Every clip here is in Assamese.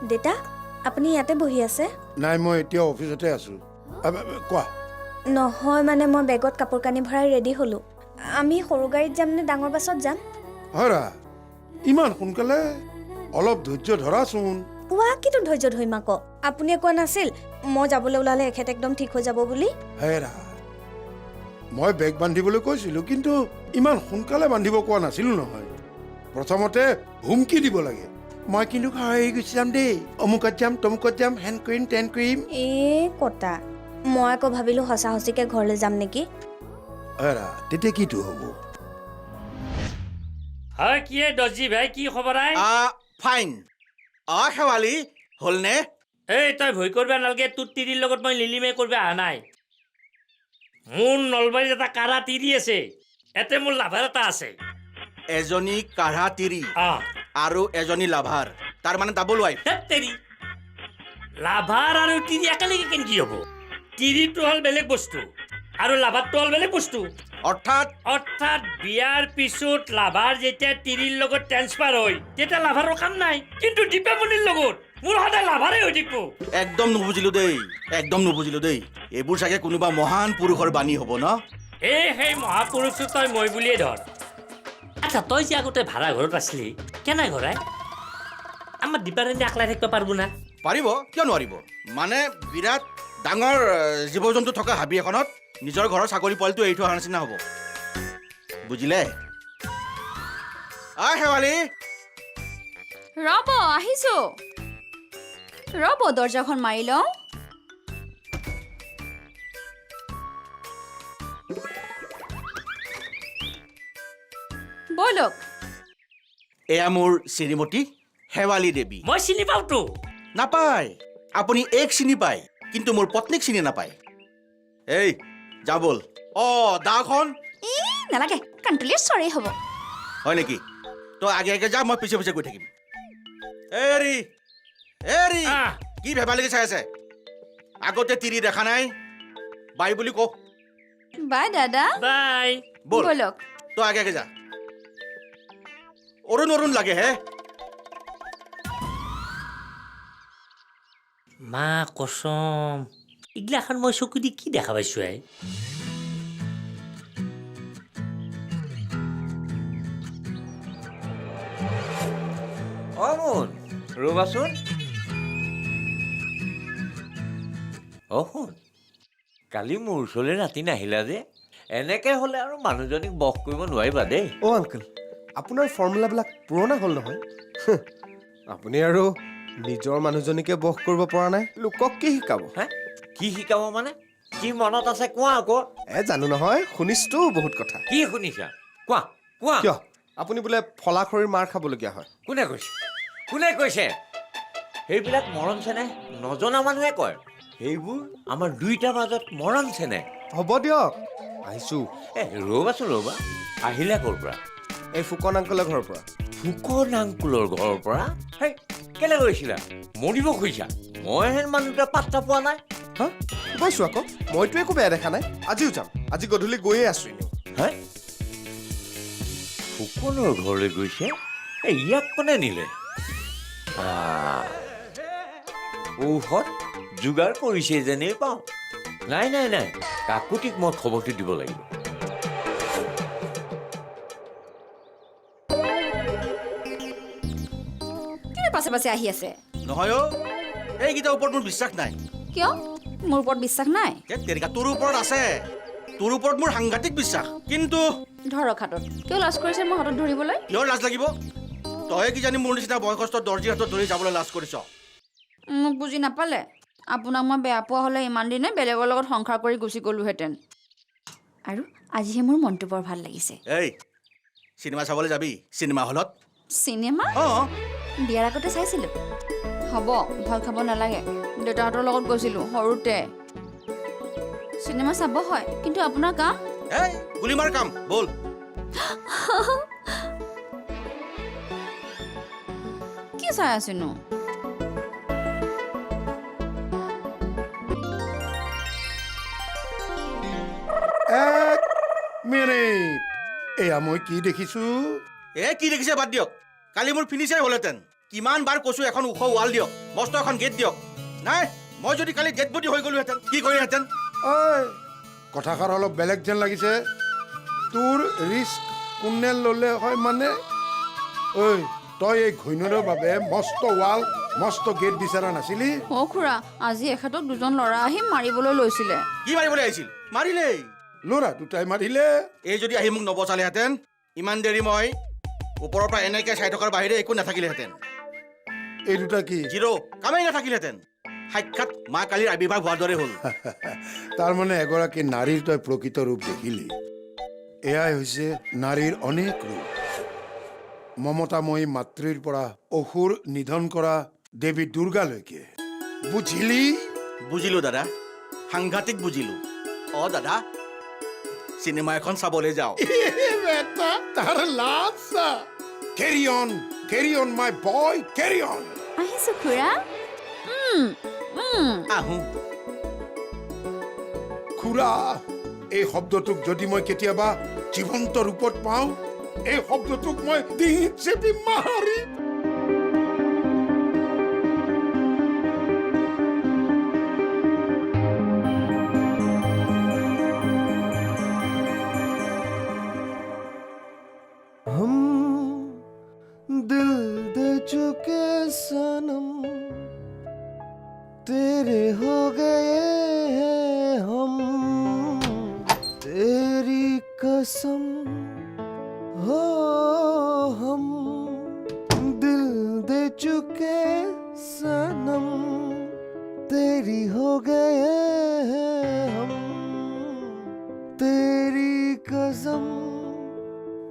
দেতা আপুনি ইয়াতে বহি আছে? নাই মই এতিয়া অফিচতে আছো। কোৱা। নহয় মানে মই বেগত কাপোৰ কানি ভৰাই ৰেডি হ'লো। আমি সৰু গাড়ীত যাম নে ডাঙৰ বাছত যাম? হৰা ইমান সোনকালে অলপ ধৈৰ্য ধৰাচোন। কোৱা কিটো ধৈৰ্য ধৰিম আকৌ? আপুনিয়ে কোৱা নাছিল মই যাবলৈ ওলালে এখেত একদম ঠিক হৈ যাব বুলি? হেৰা মই বেগ বান্ধিবলৈ কৈছিলো, কিন্তু ইমান সোনকালে বান্ধিব কোৱা নাছিলো নহয়। প্ৰথমতে হুমকি দিব লাগে, মই কিন্তু ঘৰ এৰি গুচি যাম দেই, অমুকত যাম তমুকত যাম, হেণ্ড কৰিম টেন কৰিম। কটা মই আকৌ ভাবিলো সঁচা সঁচিকে ঘৰলৈ যাম নেকি। হেৰা তেতিয়া কিটো হ'ব? হয় কি দৰ্জি ভাই, কি খবৰ? ফাইন। শেৱালি হ'লনে? এই তই ভয় কৰিব নালাগে, তোৰ তিৰিৰ লগত মই লিলিমাই কৰিব অহা নাই। মোৰ নলবাৰীত এটা কাঢ়া তিৰি আছে, এতে মোৰ লাভাৰ এটা আছে। এজনী কাঢ়া তিৰি আৰু এজনী লাভাৰ, তাৰ মানে ডাবল ৱাইফ। তেৰি লাভাৰ আৰু তিৰি একেলগে কেনেকৈ হ'ব? তিৰিটো হ'ল বেলেগ বস্তু আৰু লাভাৰটো হ'ল বেলেগ বস্তু। অৰ্থাৎ বিয়াৰ পিছত লাভাৰ যেতিয়া তিৰিৰ লগত ট্ৰেন্সফাৰ হয় তেতিয়া লাভাৰৰ কাম নাই, কিন্তু দীপামণিৰ লগত মোৰ সদায় লাভাৰে হৈ থাকিব। একদম নুবুজিলো দেই। এইবোৰ চাগে কোনোবা মহান পুৰুষৰ বাণী হ'ব ন? সেই মহাপুৰুষটো তই মই বুলিয়ে ধৰ। আচ্ছা তই যে আগতে ভাড়া ঘৰত আছিলি, কেনে ঘৰাই আমাৰ দীপাৰাণী আকলাই থাকিব পাৰিব না? পাৰিব, কিয় নোৱাৰিব? মানে বিৰাট ডাঙৰ জীৱ জন্তু থকা হাবি এখনত নিজৰ ঘৰৰ ছাগলী পোৱালিটো এৰি থৈ অহাৰ নিচিনা হ'ব, বুজিলে? শেৱালি ৰ'ব আহিছো। ৰ'ব দৰ্জাখন মাৰি লওঁ। বলক। এয়া মোৰ শ্ৰীমতী শেৱালি দেৱী। মই চিনি পাওঁতো। নাপায়, আপুনি এক চিনি পায়, কিন্তু মোৰ পত্নীক চিনি নাপায়। এই যা বল। দাখন নালাগে, কাণ্ট্ৰলিৰ চৰি হ'ব। হয় নেকি? তই আগে আগে যা, মই পিছে পিছে গৈ থাকিম। এৰি কি ভেবালিকে চাই আছে? আগতে তিৰি দেখা নাই, বাই বুলি কওঁ। বাই দাদা। বাই। বলক। তই আগে আগে যা। অৰুণ লাগে হে। মা কচম, এইগিলাখন মই চকু দি কি দেখা পাইছো? মোন ৰ'বাচোন। শুন, কালি মোৰ ওচৰলৈ ৰাতি নাহিলা যে, এনেকে হ'লে আৰু মানুহজনীক বস কৰিব নোৱাৰিবা দেই। আংকল, আপোনাৰ ফৰ্মুলাবিলাক পুৰণা হ'ল নহয়। আপুনি আৰু নিজৰ মানুহজনীকে বস কৰিব পৰা নাই, লোকক কি শিকাব? কি শিকাব মানে? কি মনত আছে কোৱা আকৌ। জানো নহয়, শুনিছো বহুত কথা। কি শুনিছা? কোৱা কোৱা। কিয় আপুনি বোলে ফলাখৰিৰ মাৰ খাবলগীয়া হয়? কোনে কৈছে? সেইবিলাক মৰম চেনেহ নজনা মানুহে কয়। সেইবোৰ আমাৰ দুইটাৰ মাজত মৰম চেনেহ। হ'ব দিয়ক, আহিছো। ৰ'বা, আহিলে ক'ৰ পৰা? এই ফুকন আংকলৰ ঘৰৰ পৰা। ফুকন আংকুলৰ ঘৰৰ পৰা? কেলে গৈছিলা? মৰিব খুজিছা? মই হেন মানুহ দুটা পাত্তা পোৱা নাই। গৈছো আকৌ, মইতো একো বেয়া দেখা নাই। আজিও যাম, আজি গধূলি গৈয়ে আছো এনেও। ফুকনৰ ঘৰলৈ গৈছে? ইয়াক কোনে নিলে? ঔষধ যোগাৰ কৰিছে যেনেই পাওঁ। নাই কাকুতিক মই খবৰটো দিব লাগিব। পাছে পাছে আহি আছে নহয় এইকেইটাৰ ওপৰত মোৰ বিশ্বাস নাই। কিয় মোৰ ওপৰত বিশ্বাস নাই? তোৰ ওপৰত আছে, তোৰ ওপৰত মোৰ সাংঘাতিক বিশ্বাস। কিন্তু ধৰক হাতত। কিয় লাজ কৰিছে মোৰ হাতত ধৰিবলৈ? কিয় লাজ লাগিব? তই কি জানি মোৰ নিচিনা বয়সস্থ দৰ্জীৰ হাতত ধৰি যাবলৈ লাজ কৰিছ? মোক বুজি নাপালে? আপোনাক মই বেয়া পোৱা হ'লে ইমান দিনে বেলেগৰ লগত সংসাৰ কৰি গুচি গ'লোহেঁতেন। আৰু আজিহে মোৰ মনটো বৰ ভাল লাগিছে। চিনেমা চাবলৈ যাবি? চিনেমা হলত? চিনেমা? বিয়াৰ আগতে চাইছিলোঁ। হ'ব, ভয় খাব নালাগে। দেউতাহঁতৰ লগত গৈছিলোঁ সৰুতে। চিনেমা চাব হয়, কিন্তু আপোনাৰ কাম? গুলি মাৰ কাম, বল। কি চাই আছেনো? মিনিট এয়া মই কি দেখিছো কি দেখিছে বাদ দিয়ক কালি মোৰ ফিনিচাৰ হ'লহেঁতেন কিমান বাৰ কৈছো এখন ওখ ৱাল দিয়ক মস্ত এখন গেট দিয়ক নাই মই যদি কালি ডেড বডি হৈ গ'লোহেঁতেন কি কৰিলেহেঁতেন ঐ কথাষাৰ অলপ বেলেগ যেন লাগিছে তোৰ ৰিস্ক কোনে ল'লে হয় মানে ঐ তই এই ঘৈণীৰৰ বাবে মস্ত ৱাল মস্ত গেট বিচৰা নাছিলি অ' খুৰা আজি এখেতক দুজন ল'ৰা আহি মাৰিবলৈ লৈছিলে কি মাৰিবলৈ আহিছিল মাৰিলেই ল'ৰা দুটাই মাৰিলে এই যদি আহি মোক নবচালেহেঁতেন ইমান দেৰি মই ওপৰৰ পৰা এনেকৈ চাই থকাৰ বাহিৰে একো নাথাকিলেহেঁতেন এই দুটা কি জিৰ' কামেই নাথাকিলেহেঁতেন সাক্ষাৎ মা কালিৰ আৱিৰ্ভাৱ হোৱাৰ দৰে হ'ল তাৰমানে এগৰাকী নাৰীৰ তই প্ৰকৃত ৰূপ দেখিলি এয়াই হৈছে নাৰীৰ অনেক ৰূপ মমতাময়ী মাতৃৰ পৰা অসুৰ নিধন কৰা দেৱী দুৰ্গালৈকে বুজিলি বুজিলো দাদা সাংঘাতিক বুজিলো দাদা চিনেমা এখন চাবলৈ যাওঁ তাৰ লাভ carry on my boy carry on আহিছো খুৰা আহোঁ খুৰা এই শব্দটোক যদি মই কেতিয়াবা জীৱন্ত ৰূপত পাওঁ এই শব্দটোক মই ডিঙিত চেপি মাৰিম हम दिल दे चुके सनम तेरे हो गए हैं हम तेरी कसम हो हम दिल दे चुके सनम तेरी हो गए हैं हम तेरी कसम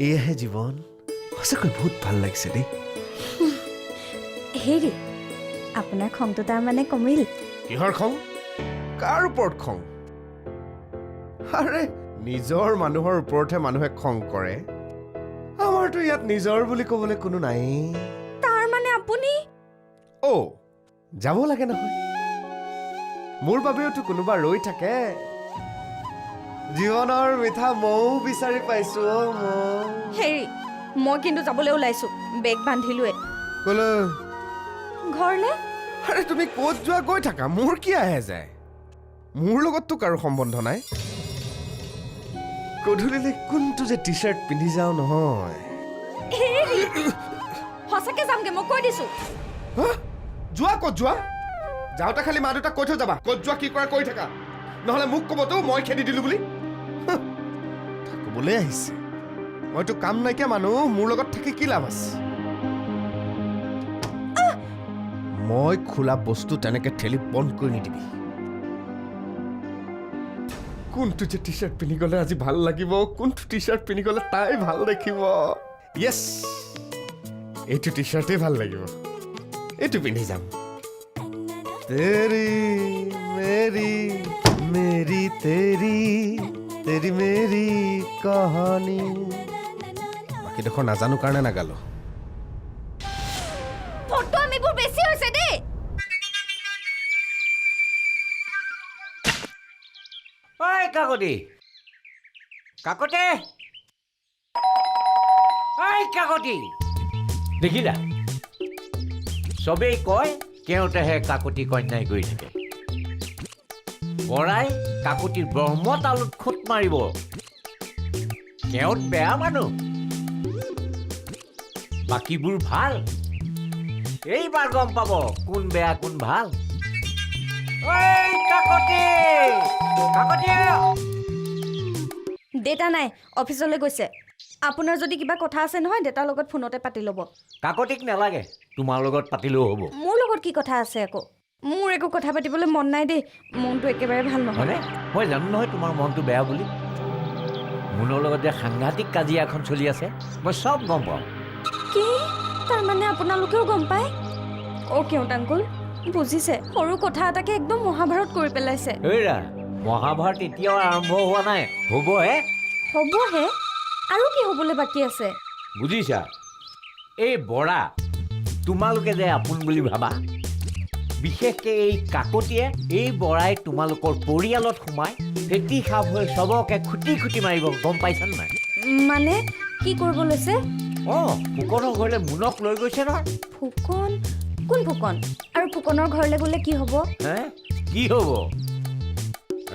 এয়াহে জীৱন সঁচাকৈ বহুত ভাল লাগিছে দেই হেৰি আপোনাৰ খংটো তাৰমানে কমিল কিহৰ খং কাৰ ওপৰত খং আৰে নিজৰ মানুহৰ ওপৰতহে মানুহে খং কৰে আমাৰতো ইয়াত নিজৰ বুলি ক'বলৈ কোনো নাই তাৰমানে আপুনি যাব লাগে নহয় মোৰ বাবেওতো কোনোবা ৰৈ থাকে জীৱনৰ মিঠা মৌ বিচাৰি পাইছো হেৰি মই কিন্তু যাবলৈ ওলাইছো বেগ বান্ধিলোৱে ক'লৈ ঘৰলে আৰে তুমি ক'ত যোৱা গৈ থাকা মোৰ কি আহে যায় মোৰ লগততো কাৰো সম্বন্ধ নাই গধূলিলৈ কোনটো যে টি চাৰ্ট পিন্ধি যাওঁ নহয় সঁচাকে যামগে মই কৈ দিছো হা? যোৱা ক'ত যোৱা যাওঁতে খালি মা দেউতাক কৈ থৈ যাবা ক'ত যোৱা কি কৰা কৈ থাকা নহ'লে মোক ক'বতো মই খেদি দিলো বুলি ক'বলৈ আহিছে মইতো কাম নাইকিয়া মানুহ মোৰ লগত থাকি কি লাভ আছে মই খোলা বস্তু তেনেকে ঠেলি বন্ধ কৰি নিদিবি কোনটো যে টি চাৰ্ট পিন্ধি গ'লে আজি ভাল লাগিব কোনটো টি চাৰ্ট পিন্ধি গ'লে তাই ভাল দেখিব য়েছ এইটো টি চাৰ্টেই ভাল লাগিব এইটো পিন্ধি যাম তেৰি মেৰি মেৰি তেৰি তেৰি মেৰি কাহানী বাকীডোখৰ নাজানো কাৰণে নাগালো ফটো আমিবোৰ বেছি হৈছে দেই ঐ কাকতি কাকতি ঐ কাকতি দেখিলা চবেই কয় কেওঁতেহে কাকতি কন্যাই কৰি থাকে বৰাই কাকতিৰ ব্ৰহ্মতালত খুট মাৰিব কেওঁত বেয়া মানুহ বাকীবোৰ ভাল এইবাৰ গম পাব কোন বেয়া কোন ভাল ঐ কাকতি কাকতি দেউতা নাই অফিচলৈ গৈছে আপোনাৰ যদি কিবা কথা আছে নহয় দেউতাৰ লগত ফোনতে পাতি ল'ব কাকতিক নালাগে তোমাৰ লগত পাতিলেও হ'ব মোৰ লগত কি কথা আছে আকৌ মোৰ একো কথা পাতিবলৈ মন নাই দেই মনটো একেবাৰে ভাল নহয় হয়নে মই জানো নহয় তোমাৰ মনটো বেয়া বুলি মোনৰ লগত যে সাংঘাতিক কাজিয়া এখন চলি আছে মই চব গম পাওঁ কি তাৰমানে আপোনালোকেও গম পায় কেওঁত আংকুল বুজিছে সৰু কথা এটাকে একদম মহাভাৰত কৰি পেলাইছে এইৰা মহাভাৰত এতিয়াও আৰম্ভ হোৱা নাই হ'বহে হ'বহে আৰু কি হ'বলৈ বাকী আছে বুজিছা এই বৰা তোমালোকে যে আপোন বুলি ভাবা বিশেষকৈ এই কাকতিয়ে এই বৰাই তোমালোকৰ পৰিয়ালত সোমাই ফেটি সাপ হৈ চবকে খুটি খুটি মাৰিব গম পাইছানে নাই? মানে কি কৰিব লৈছে? অঁ ফুকনৰ ঘৰলৈ মুনক লৈ গৈছে নহয়। ফুকন? কোন ফুকন? আৰু ফুকনৰ ঘৰলৈ গ'লে কি হ'ব? হে কি হ'ব?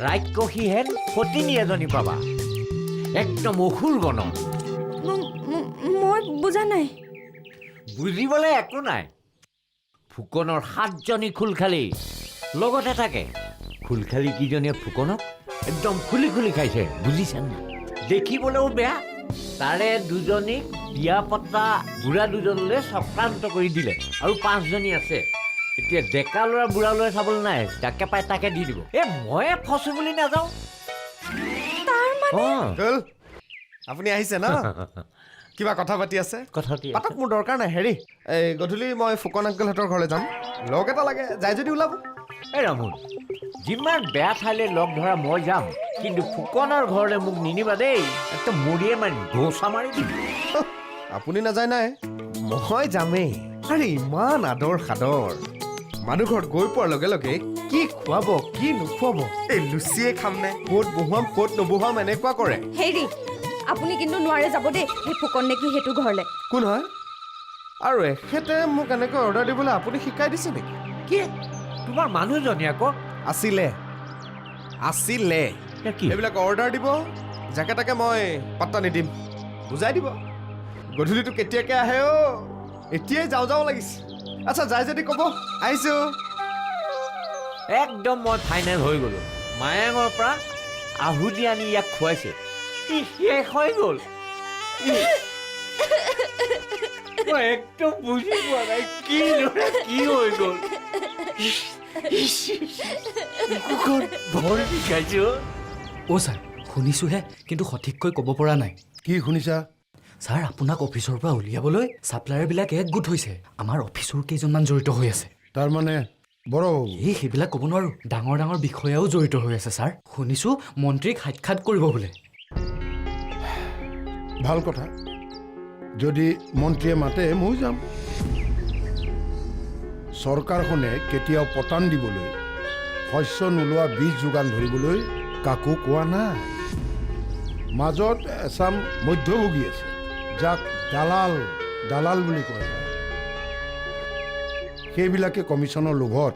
ৰাক্ষসীহেন সতিনী এজনী পাবা, একদম অসুৰ গণৰ। মই বুজা নাই। বুজিবলৈ একো নাই। ফুকনৰ 7জনী খুলখালী লগতে থাকে। খুলখালী কিজনীয়ে ফুকনক একদম খুলি খুলি খাইছে, বুজিছে নাই? দেখিবলৈও বেয়া। তাৰে 2জনীক বিয়া পতা বুঢ়া 2জনলৈ চক্ৰান্ত কৰি দিলে, আৰু 5জনী আছে। এতিয়া ডেকা ল'ৰা বুঢ়া ল'ৰা চাবলৈ নাই, যাকে পাই তাকে দি দিব। ময়ে ফচো বুলি নাযাওঁ। আংকুল আপুনি আহিছে ন? কিবা কথা পাতি আছে? কথাটি পাতক, মোৰ দৰকাৰ নাই। হেৰি এই গধূলি মই ফুকন আংকুলহঁতৰ ঘৰলৈ যাম। লগ এটা লাগে, যাই যদি ওলাব। এই ৰামুন, যিমান বেয়া ঠাইলৈ লগ ধৰা মই যাম, কিন্তু ফুকনৰ ঘৰলৈ মোক নিনিবা দেই। একদম মৰিয়ে মাৰি ঘোচা মাৰি দিম। আপুনি নাযায় নাই, মই যামেই। আৰে ইমান আদৰ সাদৰ, মানুহ ঘৰত গৈ পোৱাৰ লগে লগে কি খুৱাব কি নোখুৱাব, এই লুচিয়ে খামনে, ক'ত বহুৱাম ক'ত নবহুৱাম এনেকুৱা কৰে। হেৰি, আপুনি কিন্তু নোৱাৰে যাব দেই সেই ফুকন নেকি সেইটো ঘৰলৈ। কোন হয়? আৰু এখেতে মোক এনেকৈ অৰ্ডাৰ দিবলৈ আপুনি শিকাই দিছে নেকি? কি তোমাৰ মানুহজনী আকৌ আছিলে কি এইবিলাক অৰ্ডাৰ দিব, যাকে তাকে মই পাত্তা নিদিম, বুজাই দিব। গধূলিটো কেতিয়াকৈ আহে অ', এতিয়াই যাওঁ যাওঁ লাগিছে। আচ্ছা যাই যদি ক'ব, আহিছো। একদম মই ফাইনেল হৈ গ'লো। মায়াঙৰ পৰা আহুতি আনি ইয়াক খুৱাইছে, ই শেষ হৈ গ'ল। মই একদম বুজি পোৱা নাই কি হৈ গ'ল। বৰ বিষাইছে অ' ছাৰ, শুনিছোঁহে কিন্তু সঠিককৈ ক'ব পৰা নাই। কি শুনিছা? ছাৰ, আপোনাক অফিচৰ পৰা উলিয়াবলৈ ছাপ্লায়াৰবিলাক একগোট হৈছে। আমাৰ অফিচৰ কেইজনমান জড়িত হৈ আছে। তাৰমানে বড়োবাবু? সেইবিলাক ক'ব নোৱাৰোঁ। ডাঙৰ ডাঙৰ বিষয়াও জড়িত হৈ আছে ছাৰ। শুনিছোঁ মন্ত্ৰীক সাক্ষাৎ কৰিব বোলে। ভাল কথা, যদি মন্ত্ৰীয়ে মাতে ময়ো যাম। চৰকাৰখনে কেতিয়াও পতান দিবলৈ, শস্য নোলোৱা বীজ যোগান ধৰিবলৈ কাকো কোৱা নাই। মাজত এচাম মধ্যভোগী আছে, যাক দালাল বুলি কোৱা যায়। সেইবিলাকে কমিশ্যনৰ লোভত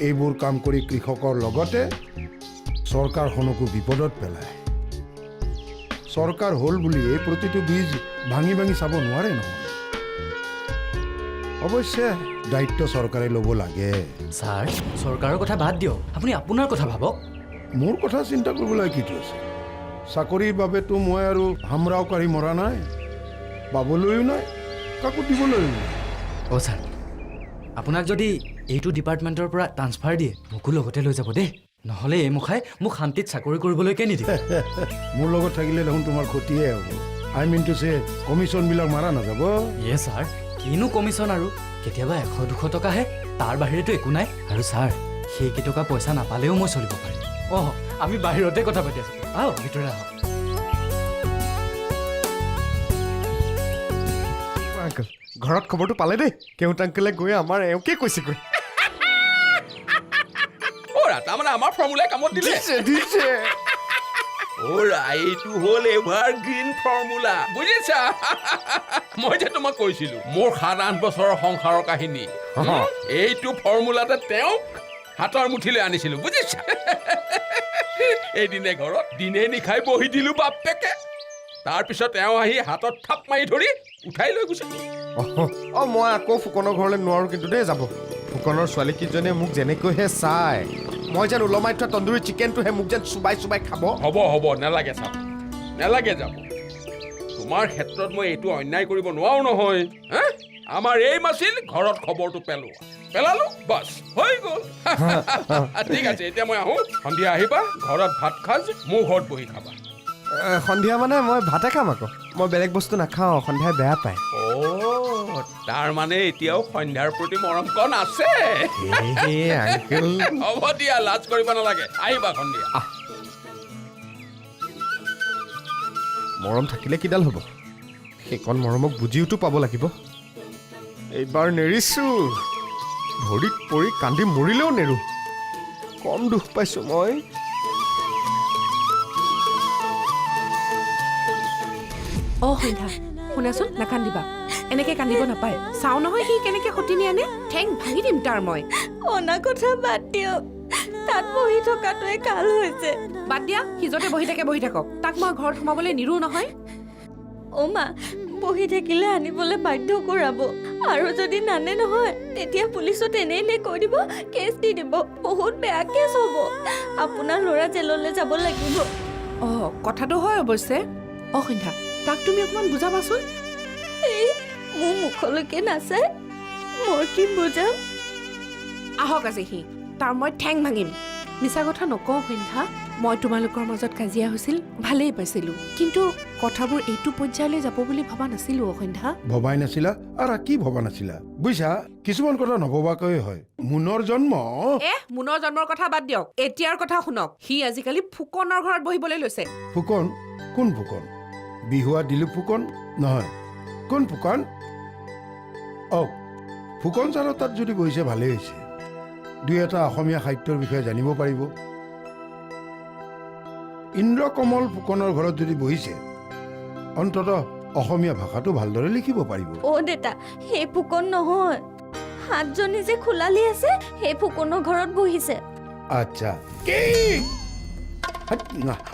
এইবোৰ কাম কৰি কৃষকৰ লগতে চৰকাৰখনকো বিপদত পেলায়। চৰকাৰ হ'ল বুলিয়ে প্ৰতিটো বীজ ভাঙি চাব নোৱাৰে নহয়। অৱশ্যে দায়িত্ব চৰকাৰে ল'ব লাগে। ছাৰ, চৰকাৰৰ কথা বাদ দিয়ক, আপুনি আপোনাৰ কথা ভাবক। মোৰ কথা চিন্তা কৰিবলৈ কিটো আছে? চাকৰিৰ বাবেতো মই আৰু হামৰাও কাঢ়ি মৰা নাই, পাবলৈও নাই, কাকো দিবলৈও নাই। অ' ছাৰ, আপোনাক যদি এইটো ডিপাৰ্টমেণ্টৰ পৰা ট্ৰান্সফাৰ দিয়ে মোকো লগতে লৈ যাব দেই। নহ'লে এই মুখাই মোক শান্তিত চাকৰি কৰিবলৈকে নিদিব। মোৰ লগত থাকিলে দেখোন তোমাৰ ক্ষতিয়ে হ'ব। আই মিন টু চে কমিশ্যনবিলাক মাৰা নাযাব। ইয়ে ছাৰ, কিনো কমিশ্যন আৰু কেতিয়াবা 100-200 টকাহে, তাৰ বাহিৰেতো একো নাই। আৰু ছাৰ, সেইকেইটকা পইচা নাপালেও মই চলিব পাৰিম। অঁ, আমি বাহিৰতে কথা পাতি আছোঁ। আহক ভিতৰে আহক। আংকুল, ঘৰত খবৰটো পালে দেই। কেউট আংকুলে গৈ আমাৰ এওঁকে কৈছেগৈ। তাৰমানে আমাৰ ফৰ্মুলাই কামত দিলে। দিছে। এইটো হ'ল এভাৰগ্ৰীণ ফৰ্মুলা, বুজিছা? মই যে তোমাক কৈছিলো মোৰ 7-8 বছৰৰ সংসাৰৰ কাহিনী, এইটো ফৰ্মুলাতে তেওঁক হাতৰ মুঠিলৈ আনিছিলো, বুজিছা? এদিনে ঘৰত দিনে নিশাই বহি দিলো বাপেকে। তাৰপিছত তেওঁ আহি হাতত থাপ মাৰি ধৰি উঠাই লৈ গৈছে। মই আকৌ ফুকনৰ ঘৰলৈ নোৱাৰোঁ কিন্তু দেই যাব। ফুকনৰ ছোৱালীকেইজনীয়ে মোক যেনেকৈহে চাই, মই যেন ওলমাই থোৱা তন্দুৰী চিকেনটোহে মোক যেন চুবাই খাব। হ'ব, নালাগে চাব, নালাগে যাব। তোমাৰ ক্ষেত্ৰত মই এইটো অন্যায় কৰিব নোৱাৰো নহয়। আমাৰ এই মাছিল ঘৰত খবৰটো পেলালো, বাছ হৈ গ'ল। ঠিক আছে, এতিয়া মই আহোঁ। সন্ধিয়া আহিবা, ঘৰত ভাত খাজ মোৰ ঘৰত বহি খাবা। সন্ধিয়া মানে মই ভাতে খাম আকৌ, মই বেলেগ বস্তু নাখাওঁ, সন্ধিয়া বেয়া পায়। তাৰ মানে এতিয়াও সন্ধ্যাৰ প্ৰতি মৰমকণ আছে। হ'ব দিয়া, লাজ কৰিব নালাগে, আহিবা সন্ধিয়া। মৰম থাকিলে কিডাল হ'ব, সেইকণ মৰমক বুজিওতো পাব লাগিব। এইবাৰ নেৰিছো। ভৰিত পৰি কান্দি মৰিলেও নেৰো কম দুখ পাইছোঁ মই অ সন্ধ্যা শুনাচোন নাকান্দিবা এনেকে কান্দিব নাপায় চাওঁ নহয় সি কেনেকে সতিনী আনে ঠেং ভাঙি দিম তাৰ মই অনা কথা বাদ দিয়ক তাত বহি থকাটোৱে কাল হৈছে বাদ দিয়া সি য'তে বহি থাকক তাক মই ঘৰত সোমাবলৈ নিৰো নহয় অ' মা বহি থাকিলে আনিবলৈ বাধ্য কৰাব আৰু যদি নানে নহয় তেতিয়া পুলিচত এনেই কৈ দিব কেছ দি দিব বহুত বেয়া কেছ হ'ব আপোনাৰ ল'ৰা জেললৈ যাব লাগিব অ কথাটো হয় অৱশ্যে অ সন্ধ্যা তাক তুমি অকণমান বুজাবাচোন এই মোৰ মুখলৈকে নাচায় মই কি বুজাম আহক আজি সি তাৰ মই ঠেং ভাঙিম মিছা কথা নকওঁ সন্ধ্যা মই তোমালোকৰ মাজত কাজিয়া হৈছিল ভালেই পাইছিলোঁ কিন্তু কথাবোৰ এইটো পৰ্যায়লৈ যাব বুলি ভবা নাছিলোঁ সন্ধ্যা ভবাই নাছিলা আৰু কি ভবা নাছিলা বুজিছা কিছুমান কথা নভবাকৈ হয় মুনৰ জন্ম মুনৰ জন্মৰ কথা বাদ দিয়ক এতিয়াৰ কথা শুনক সি আজিকালি ফুকনৰ ঘৰত বহিবলৈ লৈছে ফুকন কোন ফুকন বিহুৱা দিলীপ ফুকন নহয় কোন ফুকন ফুকন ছাৰৰ তাত যদি বহিছে ভালেই হৈছে দুই এটা অসমীয়া সাহিত্যৰ বিষয়ে জানিব পাৰিব ইন্দ্ৰকমল ফুকনৰ ঘৰত যদি বহিছে অন্ততঃ অসমীয়া ভাষাটো ভালদৰে লিখিব পাৰিব অ' দেতা সেই ফুকন নহয় 7জনী যে খোলালি আছে সেই ফুকনৰ ঘৰত বহিছে আচ্ছা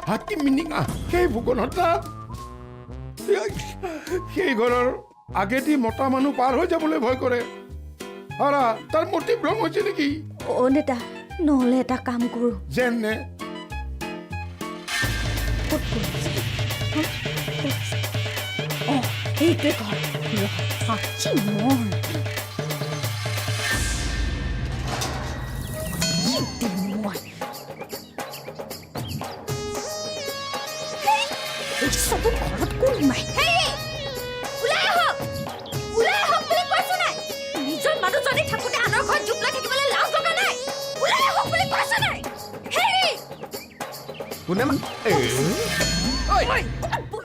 হাতী মিনিং সেই ফুকনৰ তাত সেই ঘৰৰ আগেদি মতা মানুহ পাৰ হৈ যাবলৈ ভয় কৰে হাৰা তাৰ মতি ভ্ৰম হৈছে নেকি অ' দেতা নহ'লে এটা কাম কৰোঁ যেনে সেইটোৱে ঘৰ ঘৰত কোন সোমাই নিজৰ মানুহজনী থাকোঁতে আনৰ ঘৰত জুপ লৈ থাকিবলৈ লাজ লগা নাই ওলাই আহক বুলি কৈছে নাই কোনে